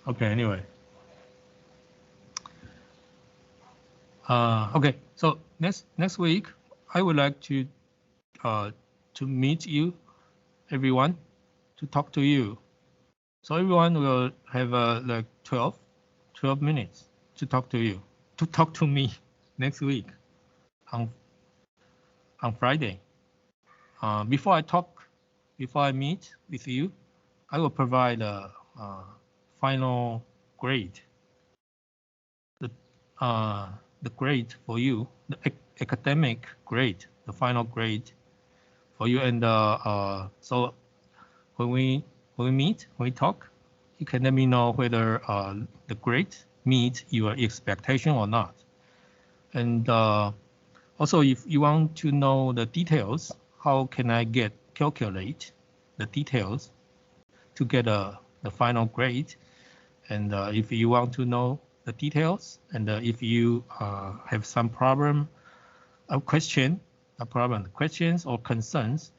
Okay, anyway. Okay, so next week, I would like to meet you, everyone, to talk to you. So everyone will have like 12 minutes to talk to you, to talk to me next week on Friday. Before I meet with you, I will provide a final grade. The grade for you, the academic grade, the final grade for you. And so when we meet, when we talk, you can let me know whether the grade meets your expectation or not. And also, if you want to know the details, how can I calculate the details to get the final grade? And if you want to know the details, and if you have some questions or concerns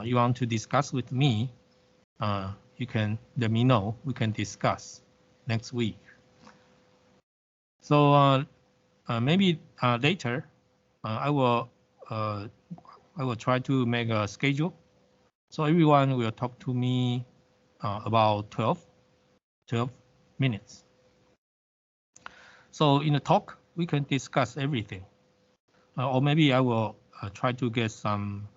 you want to discuss with me, you can let me know. We can discuss next week. So maybe later I will try to make a schedule. So everyone will talk to me about 12 minutes. So in the talk, we can discuss everything. Or maybe I will try to get some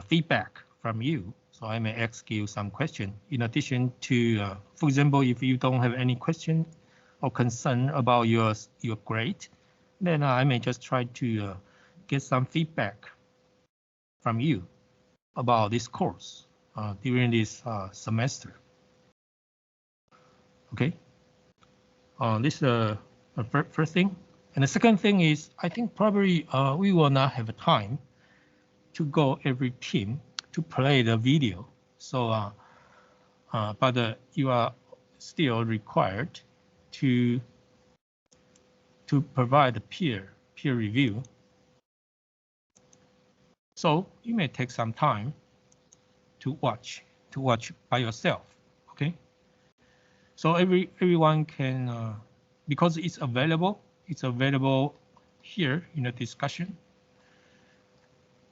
feedback from you. So I may ask you some question in addition to, for example, if you don't have any question or concern about your grade, then I may just try to get some feedback from you about this course during this semester. Okay, this is the first thing. And the second thing is, I think probably we will not have time to go every team to play the video. So, but you are still required to provide a peer review. So you may take some time to watch by yourself. Okay. So everyone can, because it's available here in the discussion.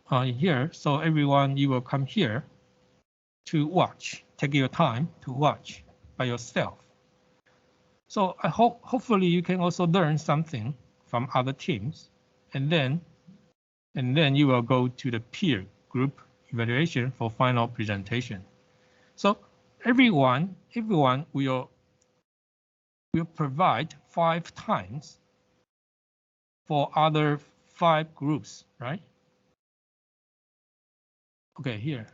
Here, so everyone, you will come here to watch, take your time to watch by yourself. So I hopefully you can also learn something from other teams, and then you will go to the peer group evaluation for final presentation. So everyone will provide 5 times for other 5 groups, right? Okay, here.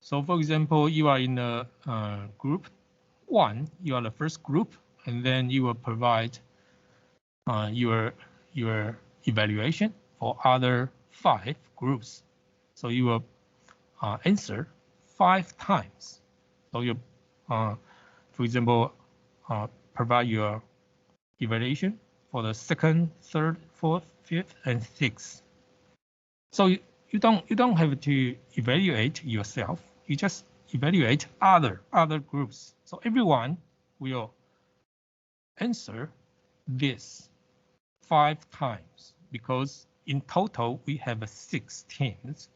So for example, you are in the group 1, you are the first group, and then you will provide your evaluation for other 5 groups. So you will answer 5 times. So you, for example, provide your evaluation for the 2nd, 3rd, 4th, 5th, and 6th. So you don't have to evaluate yourself. You just evaluate other groups. So everyone will answer this 5 times, because in total we have 6 teams.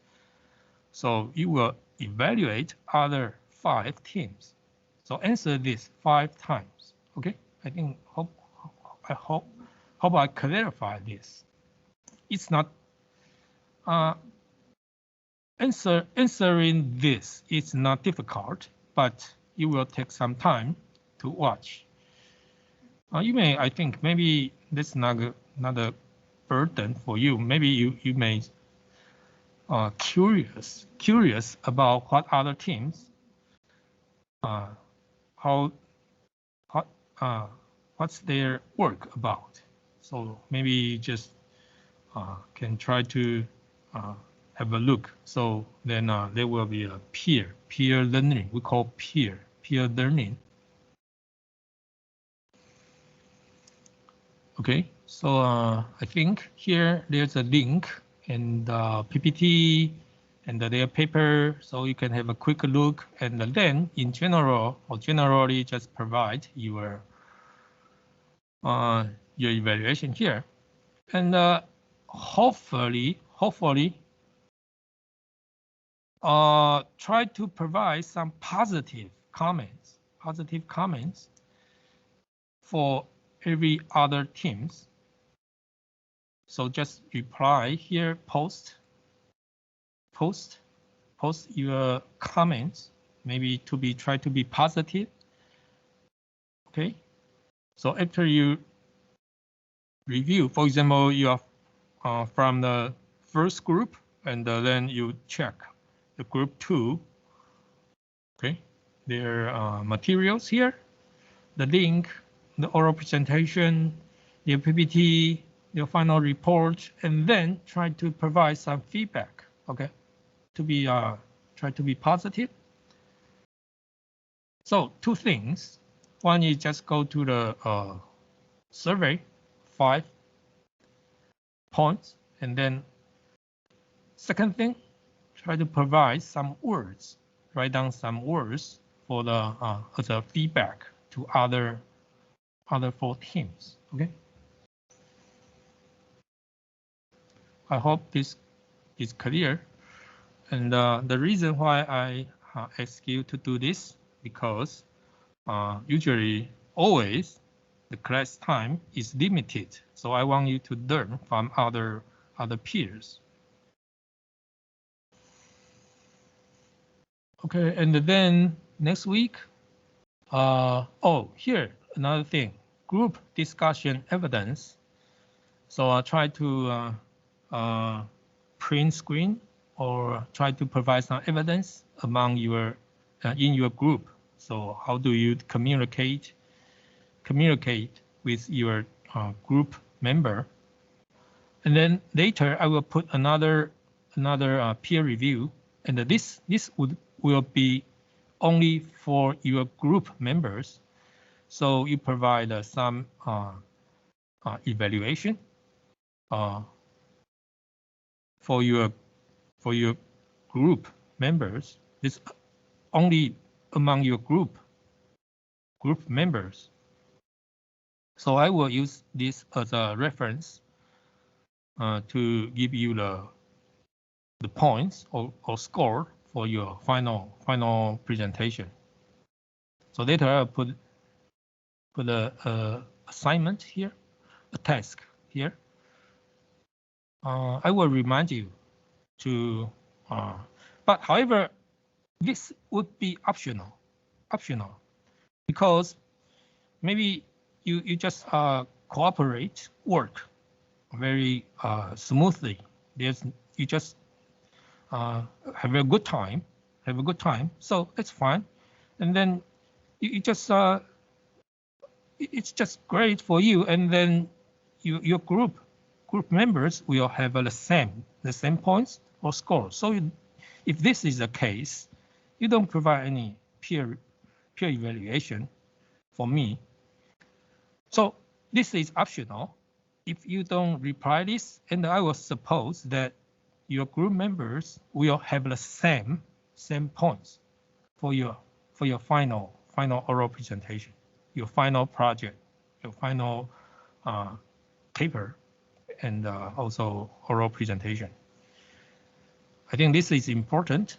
So you will evaluate other 5 teams. So answer this 5 times. Okay, I think I hope I clarify this. It's not answering this is not difficult, but you will take some time to watch. You may, I think, maybe that's not a burden for you. Maybe you may curious about what other teams what's their work about. So maybe just can try to have a look. So then there will be a peer learning. We call peer learning. Okay, so I think here there's a link, and PPT and their paper, so you can have a quick look, and then in general or generally just provide your evaluation here, and hopefully try to provide some positive comments for every other teams. So just reply here, post your comments, maybe try to be positive. Okay. So after you review, for example, you are from the first group, and then you check the group 2. Okay, their materials here, the link, the oral presentation, the PPT, your final report, and then try to provide some feedback. Okay, to be try to be positive. So 2 things. One is just go to the survey, 5 points, and then second thing, try to provide some words, write down some words for the as a feedback to other 4 teams. Okay. I hope this is clear. And the reason why I ask you to do this, because usually always the class time is limited. So I want you to learn from other peers. Okay, and then next week, oh, here, another thing, group discussion evidence. So I'll try to print screen or try to provide some evidence among your in your group. So how do you communicate with your group member? And then later I will put another peer review, and this will be only for your group members. So you provide some evaluation for your group members. This only among your group members. So I will use this as a reference to give you the points or score for your final presentation. So later I'll put a assignment here, a task here. I will remind you to, but however, this would be optional, because maybe you just cooperate, work very smoothly. You just have a good time, so it's fine, and then you just it's just great for you, and then your group members will have the same points or score. So if this is the case, you don't provide any peer evaluation for me. So this is optional. If you don't reply this, and I will suppose that your group members will have the same points for your final oral presentation, your final project, your final paper, and also oral presentation. I think this is important.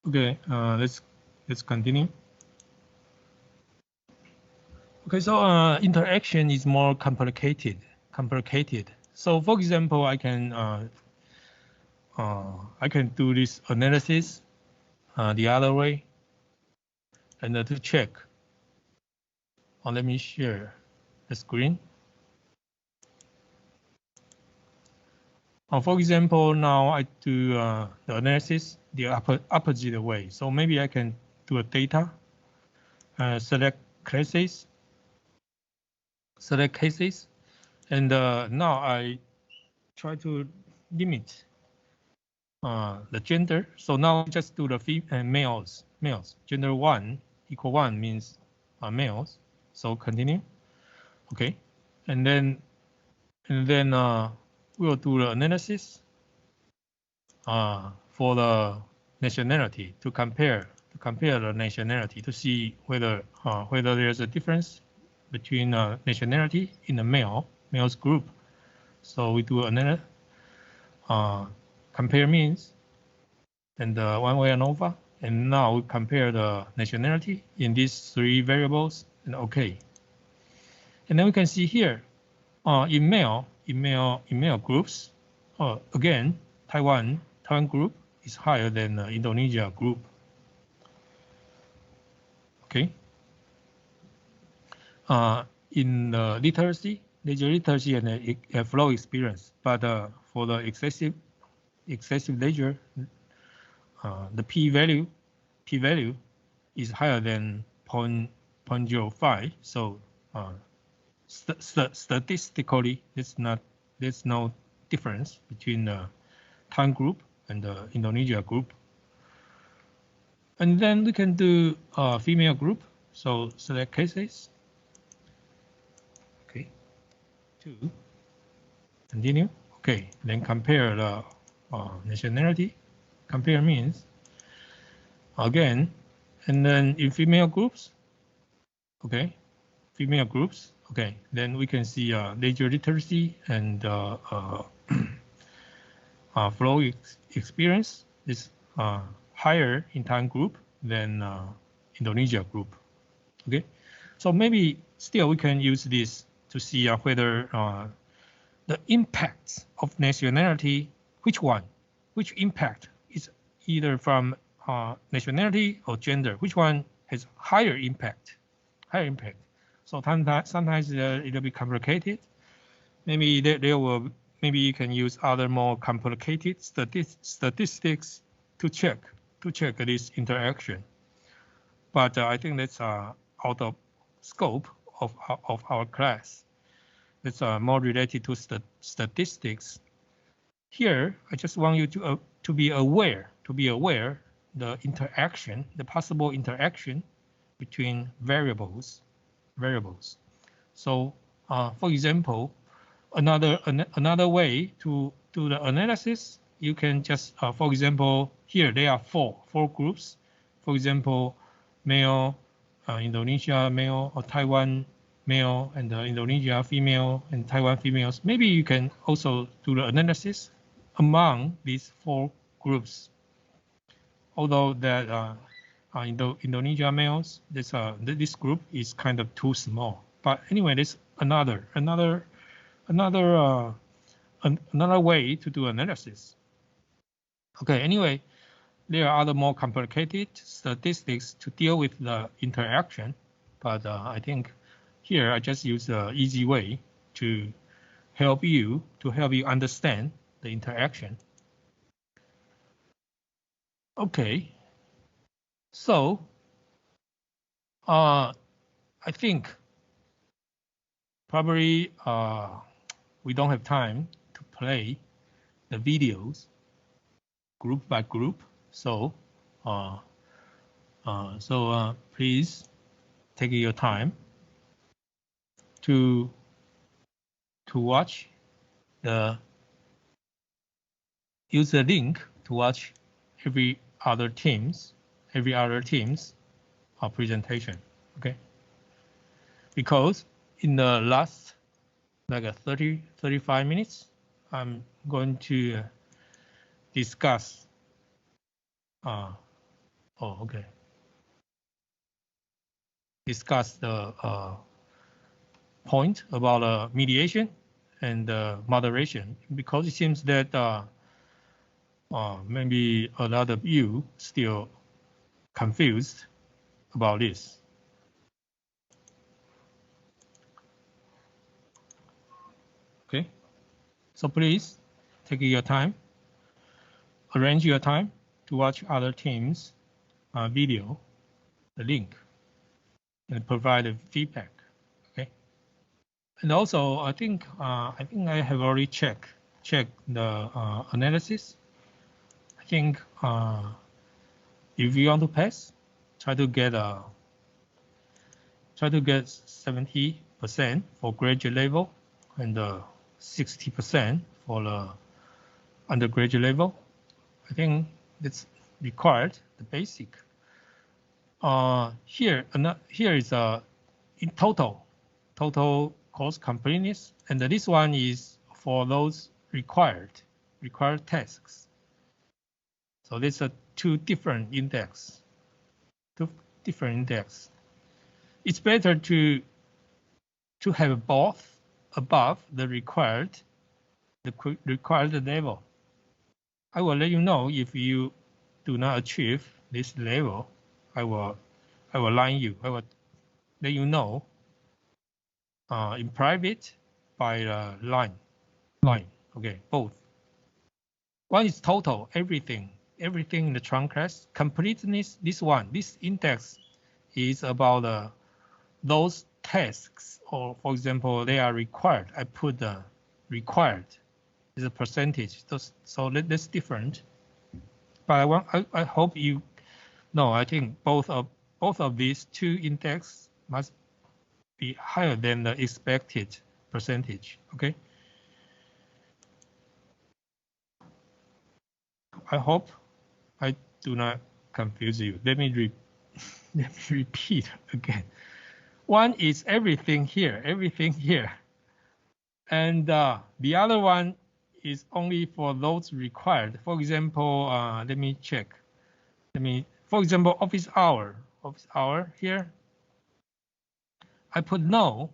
Okay, let's continue. Okay, so interaction is more complicated. So for example, I can do this analysis the other way, and to check. Let me share the screen. For example, now I do the analysis the opposite way. So maybe I can do a data, select cases, and now I try to limit the gender. So now just do the males. Gender 1 equal 1 means males. So continue. Okay, and then we'll do the analysis for the nationality to compare the nationality to see whether there's a difference between nationality in the males group. So we do another compare means and one way ANOVA, and now we compare the nationality in these three variables, and okay. And then we can see here in male groups, again Taiwan group is higher than Indonesia group. Okay. In the literacy and flow experience, but for the excessive ledger, the p-value is higher than 0.05. So statistically, there's no difference between the Taiwan group and the Indonesia group. And then we can do female group. So select cases. Okay, 2. Continue. Okay, then compare the nationality. Compare means again, and then in female groups. Okay, female groups. Okay, then we can see ledger literacy and flow experience is higher in Taiwan group than Indonesia group. Okay, so maybe still we can use this to see whether the impacts of nationality, which impact is either from nationality or gender, which one has higher impact. So sometimes it'll be complicated. Maybe maybe you can use other more complicated statistics to check this interaction. But I think that's out of scope of our class. That's more related to statistics. Here, I just want you to be aware the interaction, the possible interaction between variables. So, for example, another way to do the analysis, you can just, for example, here there are four groups. For example, male, Indonesia male, or Taiwan male, and Indonesia female, and Taiwan females. Maybe you can also do the analysis among these 4 groups. Although that Indonesia males, this group is kind of too small. But anyway, there's another way to do analysis. Okay, anyway, there are other more complicated statistics to deal with the interaction, but I think here I just use the easy way to help you understand the interaction. Okay, so I think probably we don't have time to play the videos group by group. So please take your time to watch use the link to watch every other team's presentation. Okay, because in the last like 35 minutes, I'm going to discuss Oh, okay. Discuss the point about mediation and moderation, because it seems that maybe a lot of you still confused about this. Okay, so please take your time, arrange your time to watch other teams' video, the link, and provide feedback. Okay, and also I think I have already checked the analysis. I think if you want to pass, try to get 70% for graduate level and 60% for the undergraduate level. I think that's required, the basic. Here is in total course completeness, and this one is for those required tasks. So these are two different index. It's better to have both above the required level. I will let you know if you do not achieve this level. I will line you. I will let you know in private by line. Okay, both. One is total, everything in the trunk class. Completeness, this index is about those tasks, or for example, they are required. I put the required is a percentage. So that's different. But I hope you know. I think both of these two index must be higher than the expected percentage. Okay. I hope I do not confuse you. Let me repeat again. One is everything here, and the other one is only for those required. For example, let me check. For example, office hour here. I put no.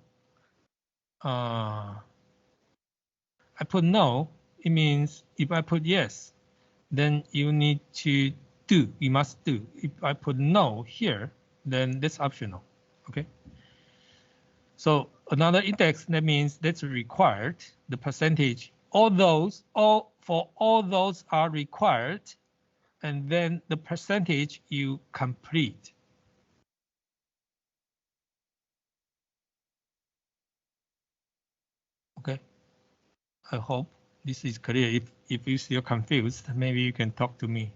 It means if I put yes, then you need to do. You must do. If I put no here, then that's optional. Okay. So another index, that means that's required. The percentage, for all those are required, and then the percentage you complete. Okay. I hope this is clear. If you're still confused, maybe you can talk to me.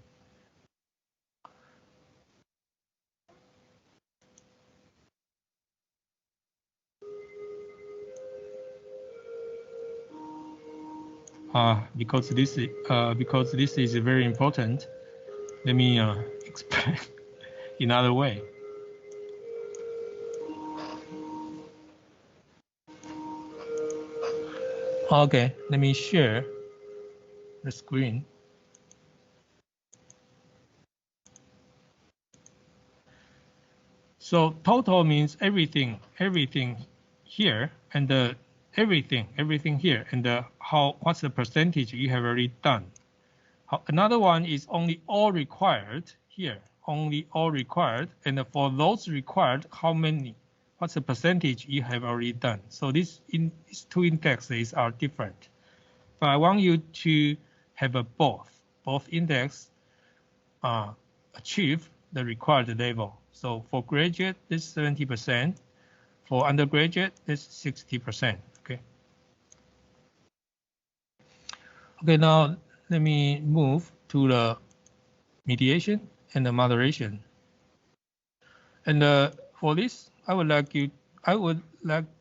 Because this is very important, let me explain in another way. Okay, let me share the screen. So total means everything here, and everything here, and what's the percentage you have already done. Another one is only all required here, only all required, and for those required, what's the percentage you have already done. So these two indexes are different, but I want you to have both index achieve the required level. So for graduate, this 70%. For undergraduate, this 60%. Okay. Okay, now let me move to the mediation and the moderation. And for this, I would like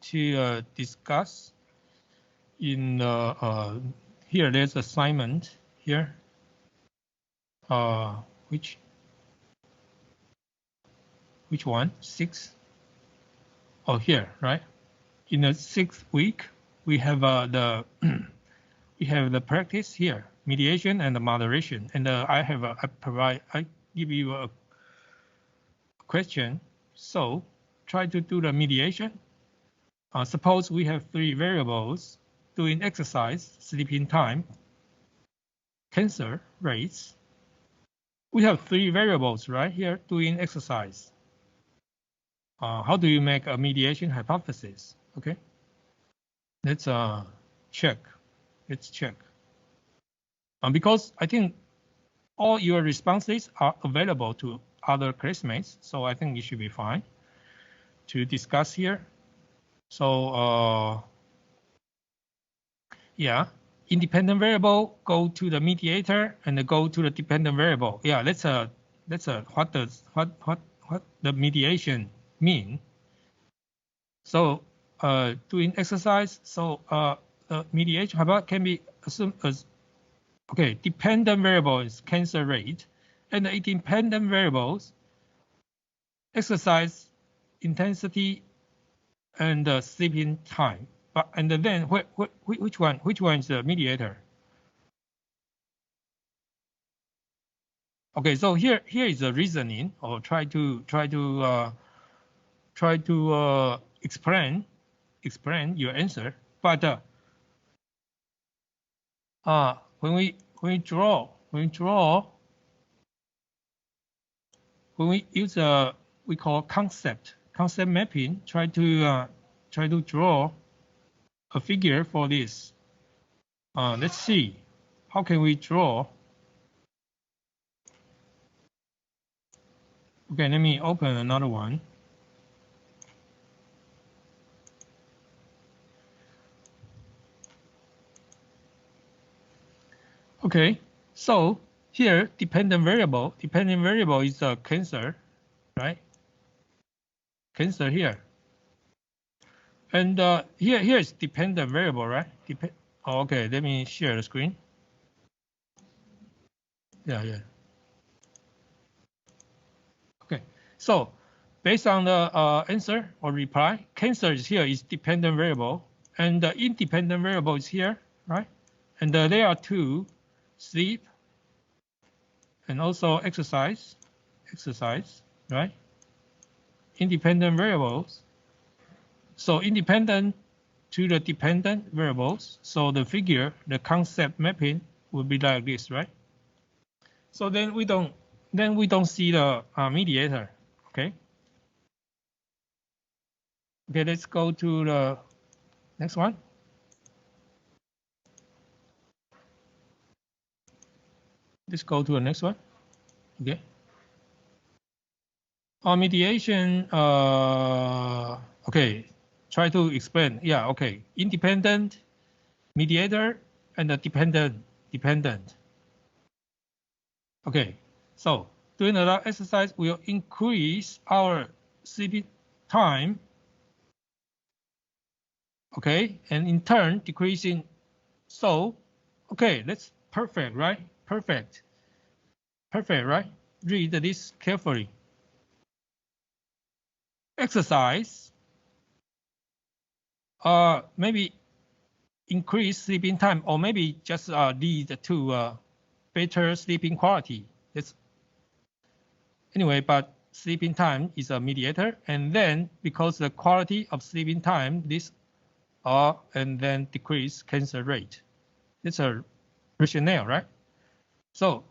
to discuss in here. There's assignment here. Which one? 6. Oh, here, right? In the 6th week, we have the practice here, mediation and the moderation, and I give you question. So try to do the mediation. Suppose we have 3 variables: doing exercise, sleeping time, cancer rates. We have 3 variables right here doing exercise. How do you make a mediation hypothesis? Okay, let's check. Let's check. Because I think all your responses are available to other classmates, so I think it should be fine to discuss here. So yeah, independent variable go to the mediator and go to the dependent variable. Yeah, that's what the mediation mean. So doing exercise, so the mediation can be assumed as, okay, dependent variable is cancer rate, and the independent variables exercise intensity and sleeping time. But and then which one is the mediator? Okay, so here is the reasoning, or try to explain your answer. But when we use we call concept mapping, try to draw a figure for this. Let's see, how can we draw? Okay, let me open another one. Okay, so here dependent variable is cancer, right? Cancer here. And here is dependent variable, right? Okay, let me share the screen. Yeah. Okay, so based on the answer or reply, cancer is here is dependent variable, and the independent variable is here, right? And there are 2, sleep and also exercise, right? Independent variables. So independent to the dependent variables. So the figure, the concept mapping will be like this, right? So then we don't see the mediator. Okay. Okay, let's go to the next one. Let's go to the next one. Okay. Mediation. Okay. Try to explain. Yeah. Okay. Independent, mediator, and the dependent. Okay. So doing a lot of exercise will increase our sleeping time. Okay, and in turn decreasing. So, okay, that's perfect, right? Perfect, right? Read this carefully. Exercise, maybe increase sleeping time, or maybe just lead to better sleeping quality. That's anyway, but sleeping time is a mediator, and then because the quality of sleeping time, this and then decrease cancer rate. It's a rationale, right? So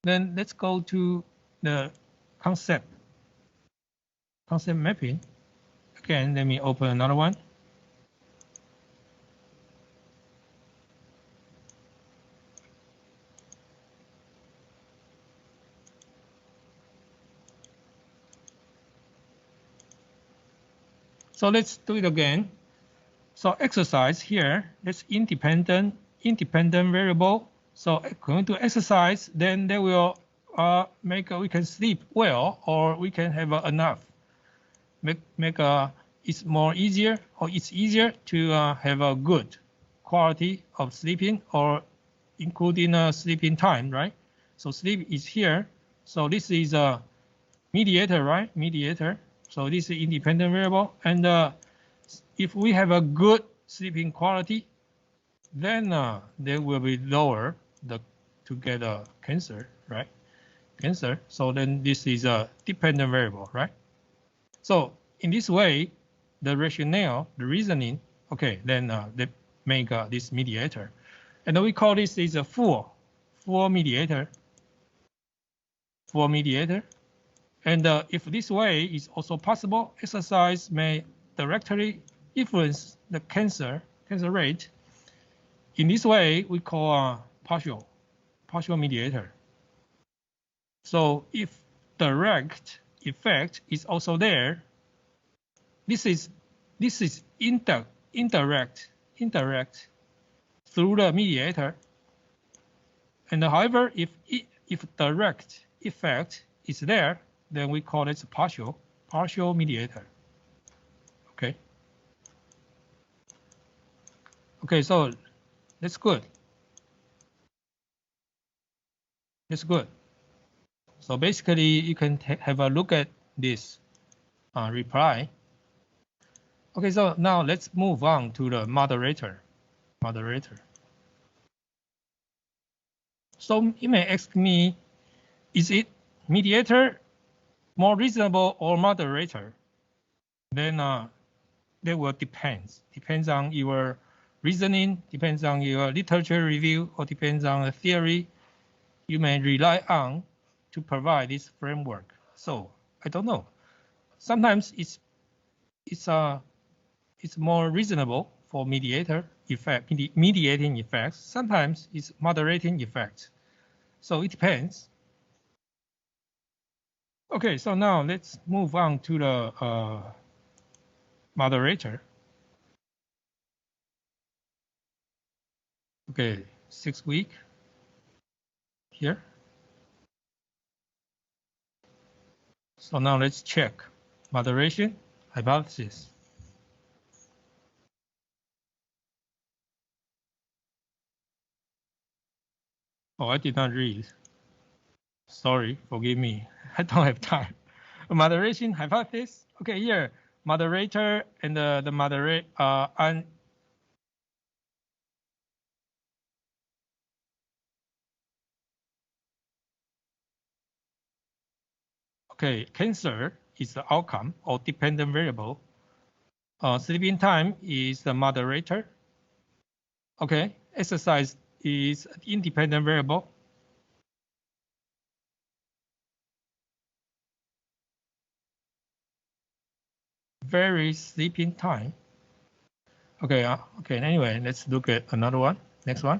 then let's go to the concept mapping. Again, let me open another one. So let's do it again. So exercise here, that's independent variable. So going to exercise, then they will we can sleep well, or we can have enough. It's more easier, or it's easier to have a good quality of sleeping, or including sleeping time, right? So sleep is here. So this is a mediator, right? Mediator. So this is independent variable, and if we have a good sleeping quality, then there will be lower to get cancer, right? cancer. So then this is a dependent variable, right? So in this way, the rationale, the reasoning, okay, then they make this mediator. And then we call this is a full mediator. Full mediator. And if this way is also possible, exercise may directly influence the cancer rate. In this way, we call partial mediator. So if direct effect is also there, this is indirect through the mediator. And however, if direct effect is there, then we call it partial mediator. Okay. Okay, so that's good. That's good. So basically, you can have a look at this reply. Okay, so now let's move on to the moderator. So you may ask me, is it mediator more reasonable or moderator? Then that will depends on your reasoning, depends on your literature review, or depends on the theory you may rely on to provide this framework. So I don't know. Sometimes it's more reasonable for mediating effects. Sometimes it's moderating effects. So it depends. Okay, so now let's move on to the moderator. Okay, 6 week here. So now let's check moderation hypothesis. Oh, I did not read. Sorry, forgive me. I don't have time. Moderation hypothesis. Okay, here moderator and the moderate and okay, cancer is the outcome or dependent variable. Sleeping time is the moderator. Okay, exercise is independent variable. Vary sleeping time. Okay, okay. Anyway, let's look at another one. Next one.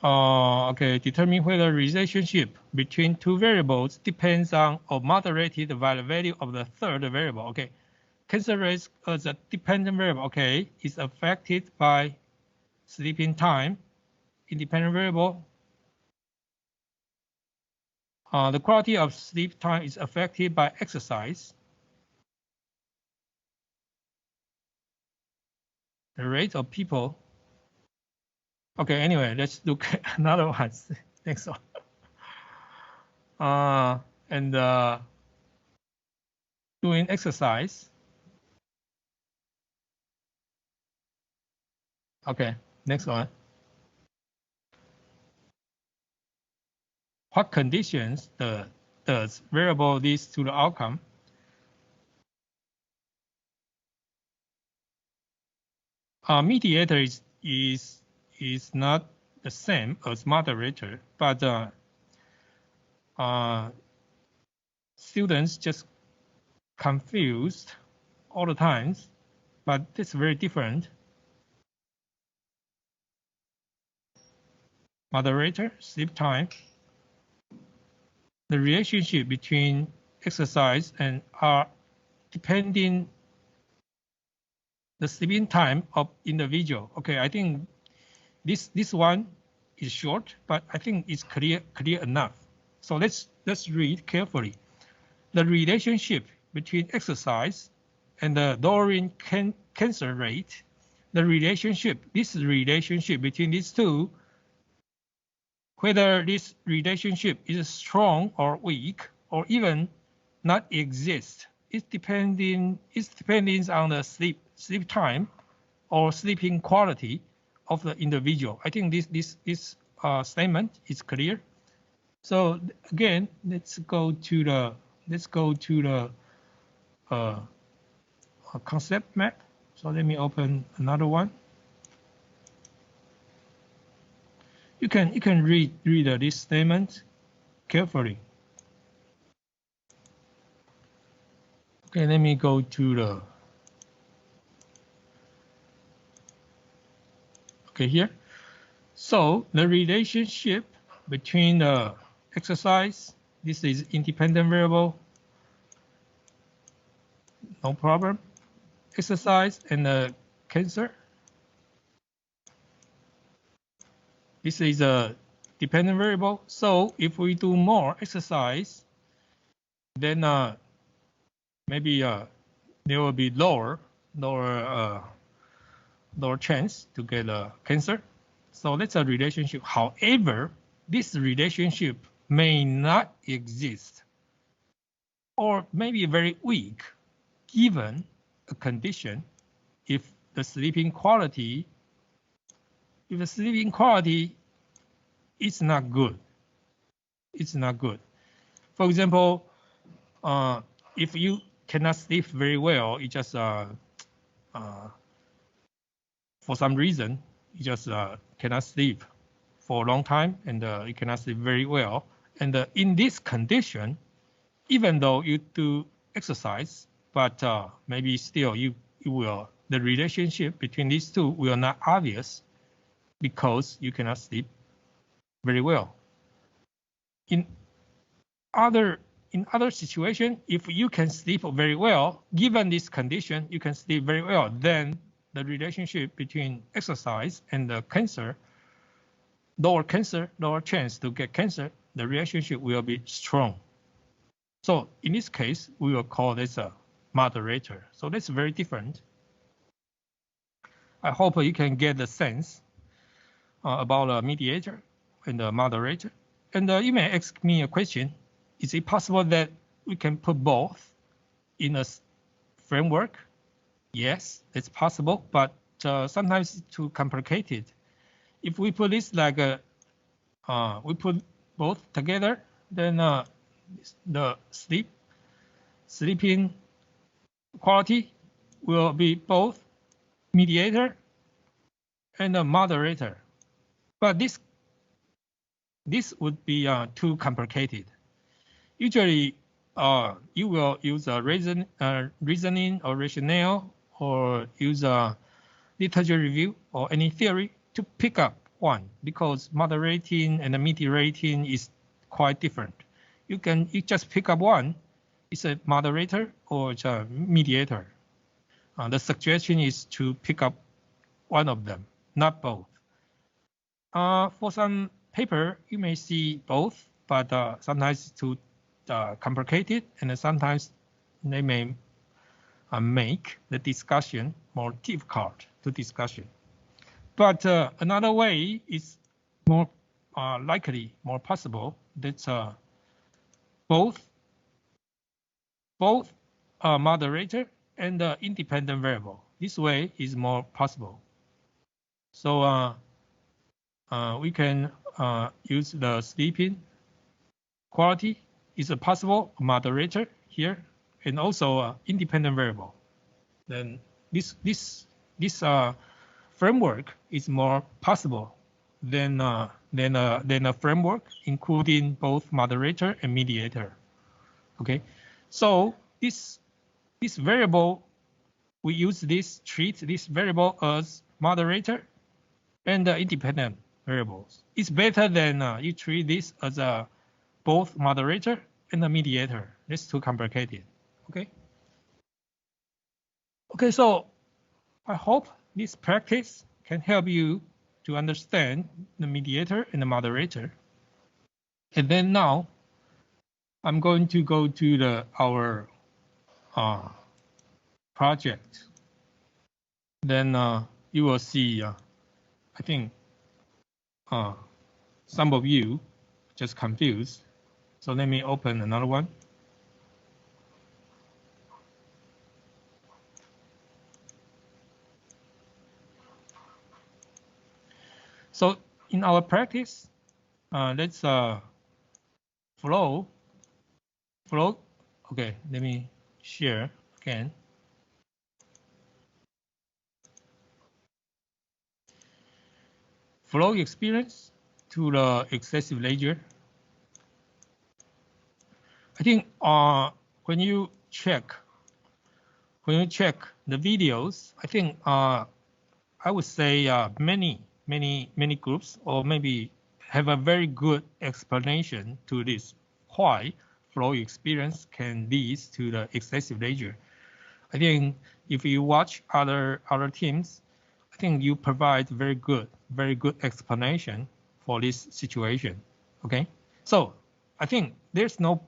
Okay, determine whether relationship between two variables depends on or moderated by the value of the third variable. Okay, cancer risk as a dependent variable. Okay, is affected by sleeping time, independent variable. The quality of sleep time is affected by exercise. The rate of people. Okay, anyway, let's look at another one. Next one. And doing exercise. Okay, next one. What conditions does variable leads to the outcome? Mediator is not the same as moderator, but students just confused all the times, but it's very different. Moderator, sleep time. The relationship between exercise and depending the sleeping time of individual. Okay, I think this one is short, but I think it's clear enough. So let's read carefully. The relationship between exercise and the lowering cancer rate. This relationship between these two, whether this relationship is strong or weak or even not exist, it's depending on the sleep time or sleeping quality of the individual. I think this statement is clear. So again, let's go to the concept map. So let me open another one. You can read this statement carefully. Okay, let me go to the here. So the relationship between the exercise, this is independent variable, no problem. Exercise and the cancer, this is a dependent variable. So if we do more exercise, then maybe there will be lower chance to get cancer. So that's a relationship. However, this relationship may not exist or maybe very weak given a condition if the sleeping quality is not good. It's not good. For example, if you cannot sleep very well, you just for some reason you just cannot sleep for a long time, and you cannot sleep very well. And in this condition, even though you do exercise, but maybe still you will the relationship between these two will not obvious because you cannot sleep very well. In other situation, if you can sleep very well, given this condition, you can sleep very well, then the relationship between exercise and the cancer, lower chance to get cancer, the relationship will be strong. So in this case, we will call this a moderator. So that's very different. I hope you can get the sense about a mediator and a moderator. And you may ask me a question. Is it possible that we can put both in a framework? Yes, it's possible, but sometimes it's too complicated. If we put this like we put both together, then the sleeping quality will be both mediator and a moderator. But this would be too complicated. Usually, you will use a reasoning or rationale, or use a literature review or any theory to pick up one, because moderating and mediating is quite different. You just pick up one. It's a moderator or it's a mediator. The suggestion is to pick up one of them, not both. For some paper, you may see both, but sometimes it's too complicated, and sometimes they may make the discussion more difficult to discussion. But another way is more likely, more possible. That's both moderator and independent variable. This way is more possible. So we can use the sleeping quality is a possible moderator here, and also independent variable. Then this framework is more possible than a framework including both moderator and mediator. Okay, so this variable, we use treat this variable as moderator and independent variables. It's better than you treat this as a both moderator and a mediator. That's too complicated. Okay. Okay, so I hope this practice can help you to understand the mediator and the moderator. And then now I'm going to go to our project. Then you will see, I think some of you just confused. So let me open another one. So in our practice, let's flow. Okay, let me share again. Flow experience to the excessive ledger. I think when you check the videos, I think I would say many groups or maybe have a very good explanation to this why flow experience can lead to the excessive ledger. I think if you watch other teams, I think you provide very good explanation for this situation. Okay, so I think there's no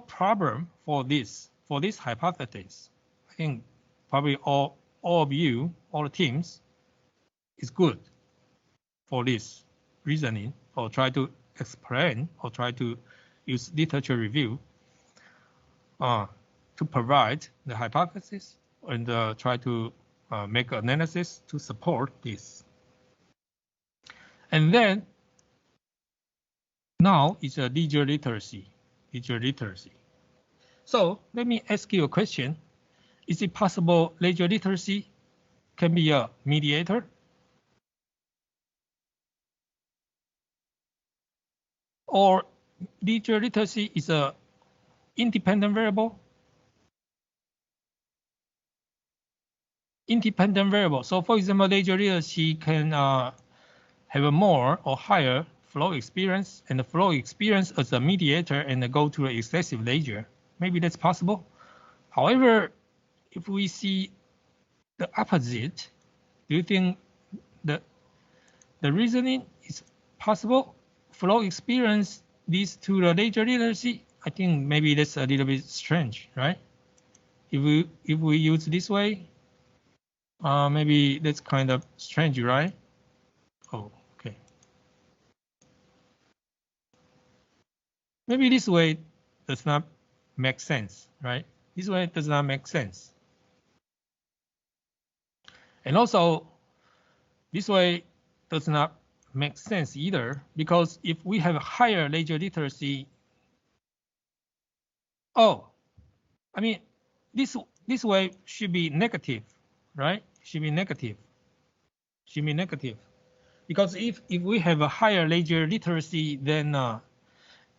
problem for this hypothesis. I think probably all of you, all the teams, is good for this reasoning, or try to explain, or try to use literature review to provide the hypothesis and try to make analysis to support this. And then now it's a ledger literacy. So let me ask you a question. Is it possible ledger literacy can be a mediator? Or ledger literacy is a independent variable? Independent variable. So for example, ledger literacy can have a more or higher flow experience, and the flow experience as a mediator and go to an excessive ledger. Maybe that's possible. However, if we see the opposite, do you think the reasoning is possible? Flow experience leads to the ledger literacy? I think maybe that's a little bit strange, right? If we use this way, maybe that's kind of strange, right? Oh, okay. Maybe this way does not make sense, right? This way does not make sense. And also, this way does not make sense either, because if we have a higher ledger literacy, I mean, this way should be negative, right? Should be negative. Because if we have a higher ledger literacy, then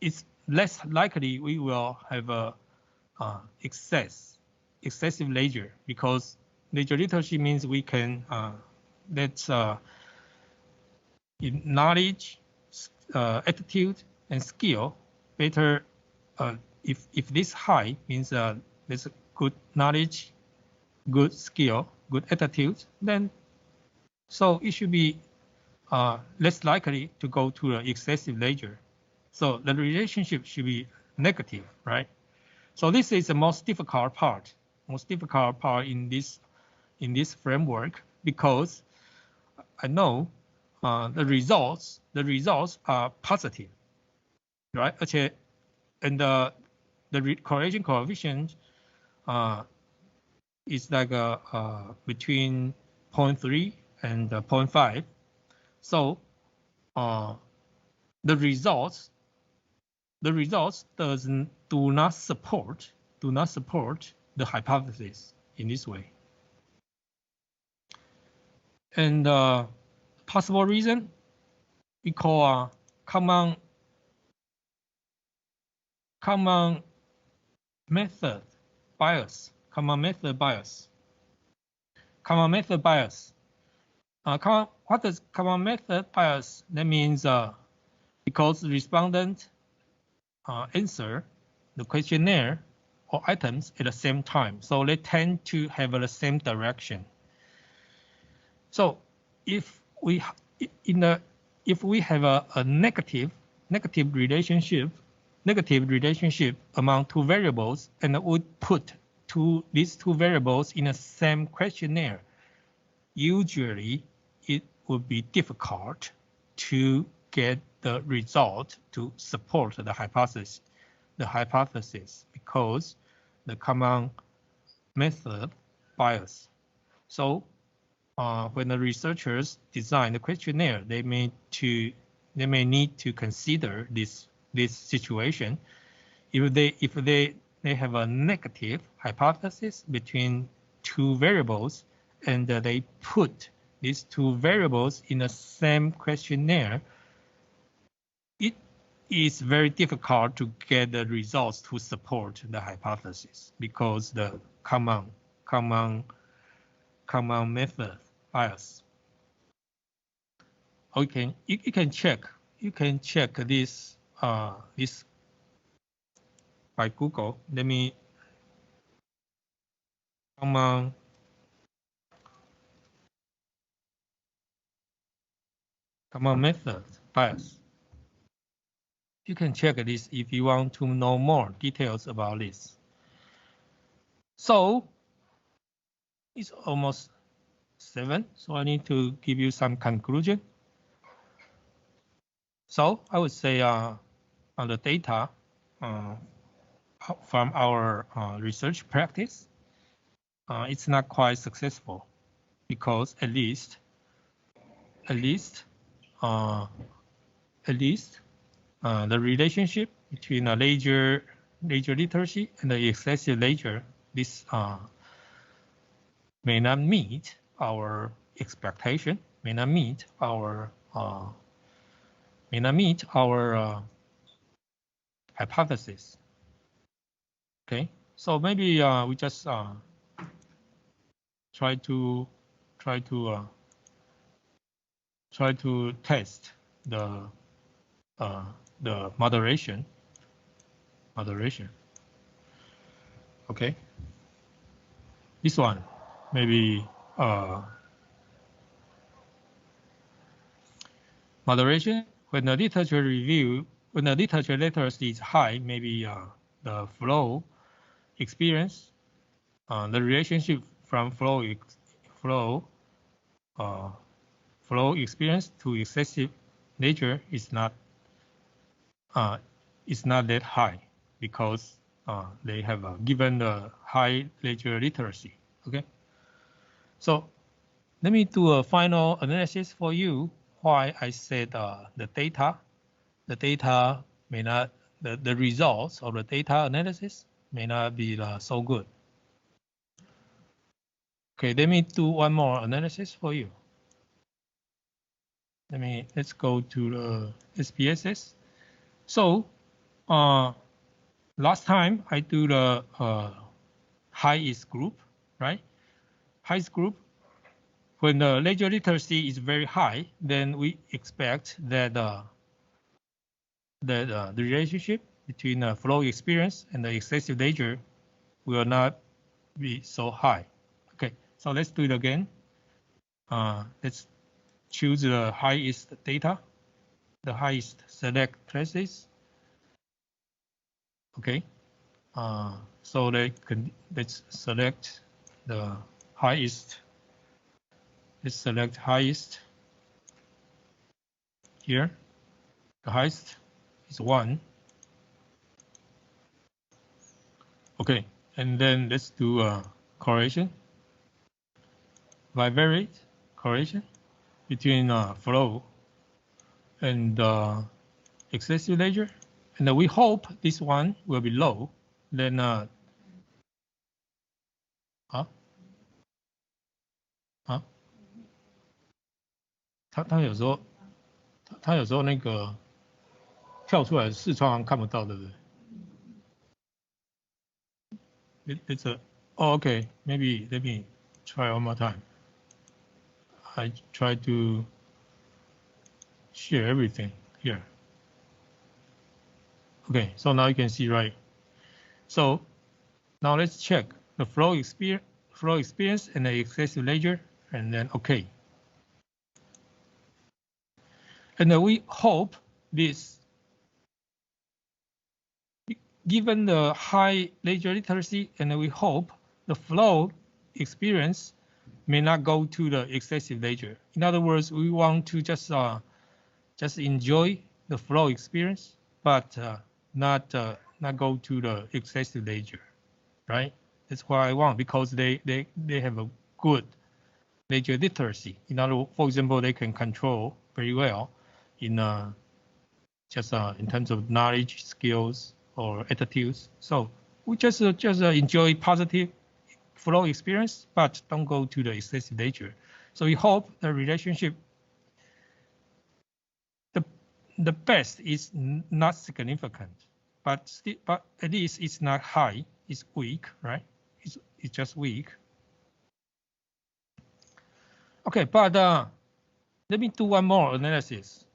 it's less likely we will have a excessive ledger, because ledger literacy means we can that's in knowledge, attitude, and skill better. If this high means there's a good knowledge, good skill, good attitude, then so it should be less likely to go to an excessive ledger. So the relationship should be negative, right? So this is the most difficult part in this framework, because I know the results are positive, right? And the correlation coefficient is like between 0.3 and 0.5. So the results do not support the hypothesis in this way. And possible reason we call common method bias. What does common method bias? That means because the respondent answer the questionnaire or items at the same time, so they tend to have the same direction. So if we have a negative relationship among two variables, and would put these two variables in the same questionnaire, usually it would be difficult to get the result to support the hypothesis, because the common method bias. So when the researchers design the questionnaire, they need to they may need to consider this situation. If they have a negative hypothesis between two variables, and they put these two variables in the same questionnaire, it is very difficult to get the results to support the hypothesis because the common method bias. Okay, you can check this this by Google. Let me common method bias. You can check this if you want to know more details about this. So it's almost 7, so I need to give you some conclusion. So I would say on the data from our research practice, it's not quite successful because at least the relationship between a ledger literacy and the excessive ledger, this may not meet our expectation, may not meet our hypothesis. Okay, so maybe we just try to test the moderation. Okay, this one maybe moderation when the literature literacy is high, maybe the flow experience, the relationship from flow experience to excessive ledger is not that high because they have given the high ledger literacy. Okay, so let me do a final analysis for you. Why I said the data may not, the results of the data analysis may not be so good. Okay, let me do one more analysis for you. Let's go to the SPSS. So last time I do the highest group, right? Highest group, when the ledger literacy is very high, then we expect that the relationship between the flow experience and the excessive ledger will not be so high. Okay, so let's do it again. Let's choose the highest data, the highest select traces. Okay, so let's select the highest. Let's select highest here. The highest is 1. Okay, and then let's do a correlation, bivariate correlation between flow and excessive ledger, and we hope this one will be low. Then它有时候那个跳出来视窗看不到，对不对？It's a okay. Maybe let me try one more time. I try to share everything here. Okay, so now you can see, right? So now let's check the flow experience and the excessive ledger, and then okay. And then we hope this, given the high ledger literacy, and then we hope the flow experience may not go to the excessive ledger. In other words, we want to just enjoy the flow experience, but not go to the excessive ledger, right? That's what I want, because they have a good ledger literacy. In other words, for example, they can control very well in just in terms of knowledge, skills, or attitudes. So we just enjoy positive flow experience, but don't go to the excessive nature. So we hope the relationship, the best is not significant, but at least it's not high. It's weak, right? It's just weak. Okay, but let me do one more analysis.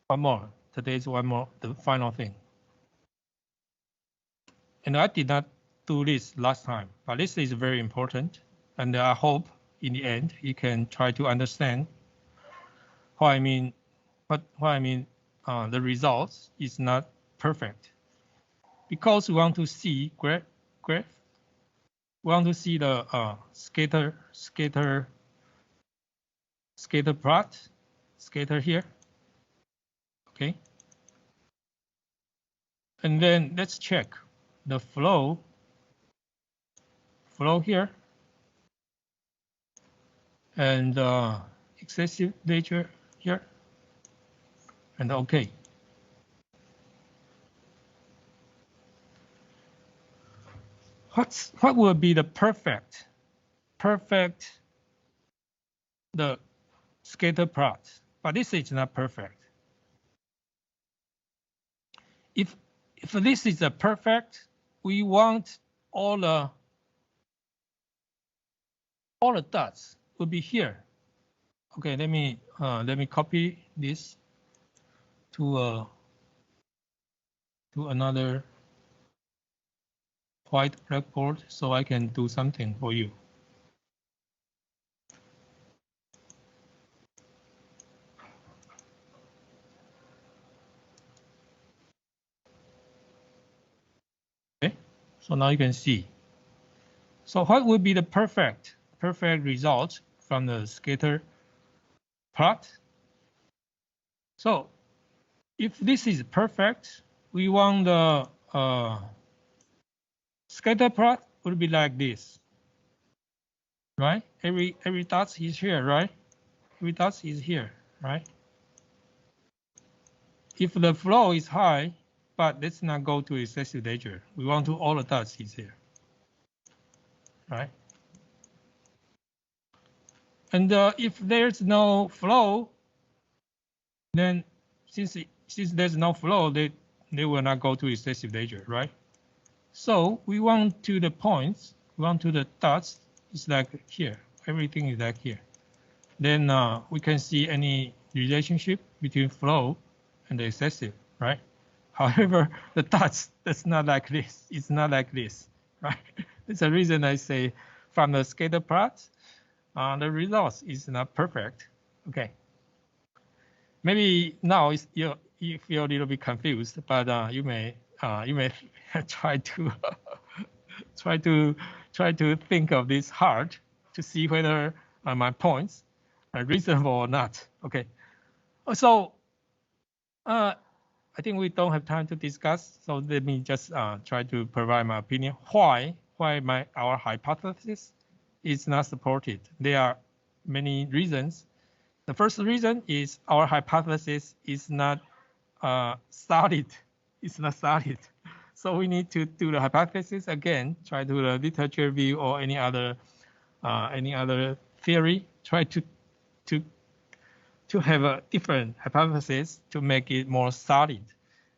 One more. Today's one more, the final thing. And I did not do this last time, but this is very important. And I hope in the end you can try to understand what I mean. The results is not perfect, because we want to see graph. We want to see the scatter plot, scatter here. Okay. And then let's check the flow here, and excessive nature here, and okay. What will be the perfect the scatter plot? But this is not perfect. If this is a perfect, we want all the dots will be here. Okay, let me copy this to another white blackboard so I can do something for you. Okay, so now you can see. So what would be the perfect result from the scatter plot? So if this is perfect, we want the scatter plot would be like this, right? Every dot is here, right? Every dot is here, right? If the flow is high, but let's not go to excessive nature. We want to all the dots is here, right? And if there's no flow, then since there's no flow, they will not go to excessive nature, right? So we want to the points, we want to the dots, it's like here. Everything is like here. Then we can see any relationship between flow and the excessive, right? However, the dots, that's not like this. It's not like this, right? That's the reason I say from the scatter plot, the results is not perfect. Okay. Maybe now you feel a little bit confused, but you may try to think of this hard to see whether my points are reasonable or not. Okay. So I think we don't have time to discuss. So let me just try to provide my opinion. Why our hypothesis is not supported? There are many reasons. The first reason is our hypothesis is not solid. It's not solid. So we need to do the hypothesis again, try to do the literature review or any other theory, try to have a different hypothesis to make it more solid.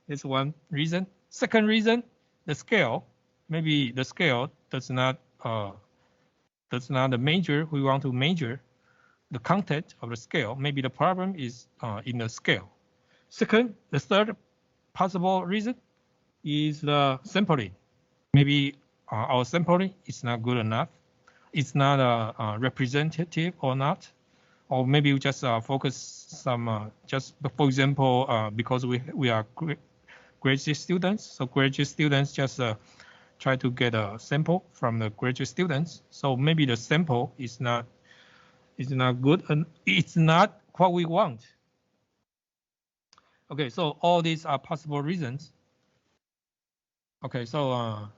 That's one reason. Second reason, the scale. Maybe the scale does not the measure. We want to measure the content of the scale. Maybe the problem is in the scale. Second, the third possible reason is the sampling. Maybe our sampling is not good enough. It's not representative or not. Or maybe we just focus some, just for example, because we are graduate students. So graduate students just try to get a sample from the graduate students. So maybe the sample is not good and it's not what we want. Okay, so all these are possible reasons. Okay, so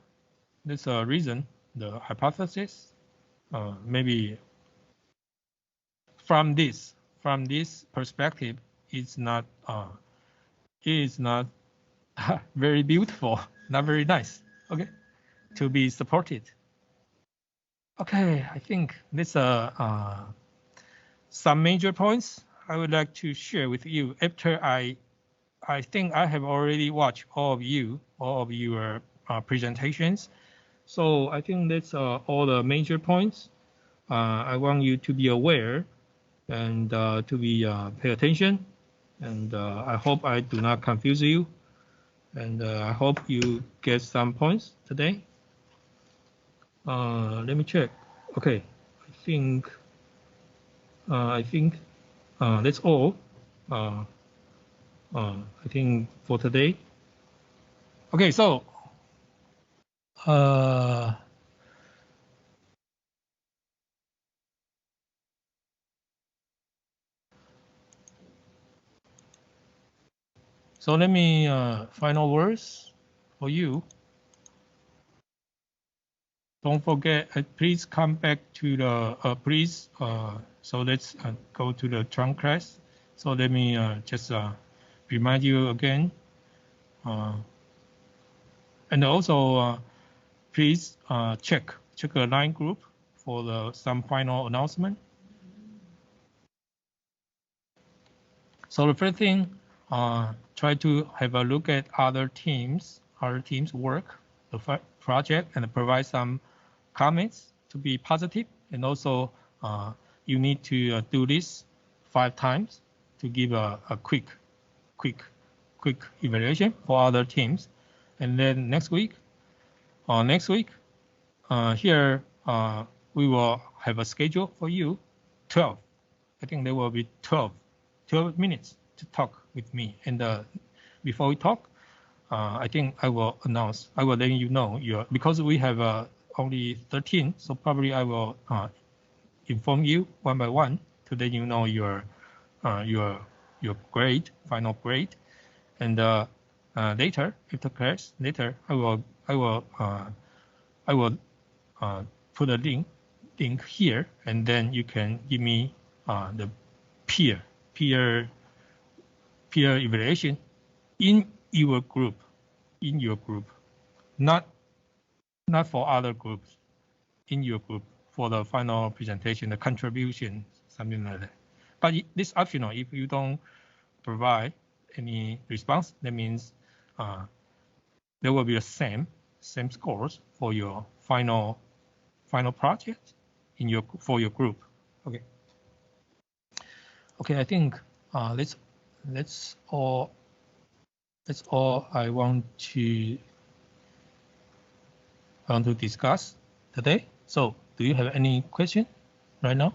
that's a reason, the hypothesis. Maybe from this perspective, it's not is not very beautiful, not very nice, okay, to be supported. Okay, I think these are some major points I would like to share with you after I think I have already watched all of your presentations. So I think that's all the major points. I want you to be aware and to be pay attention. And I hope I do not confuse you. And I hope you get some points today. Let me check. Okay, I think that's all. I think for today. Okay, so so let me final words for you. Don't forget, please come back to the please. So let's go to the trunk class. So let me just remind you again. And also, please check the line group for some final announcement. So the first thing, try to have a look at other teams' work, the project, and provide some comments to be positive. And also, you need to do this 5 times to give a quick evaluation for other teams. And then next week, here we will have a schedule for you, 12. I think there will be 12 minutes to talk with me. And before we talk, I think I will let you know because we have only 13, so probably I will inform you one by one to let you know your grade, final grade, and later after class, I will put a link here, and then you can give me the peer evaluation in your group, not for other groups, in your group for the final presentation, the contribution, something like that. But this optional. If you don't provide any response, that means there will be the same scores for your final project for your group. Okay. I think that's all I want to discuss today. So do you have any question right now?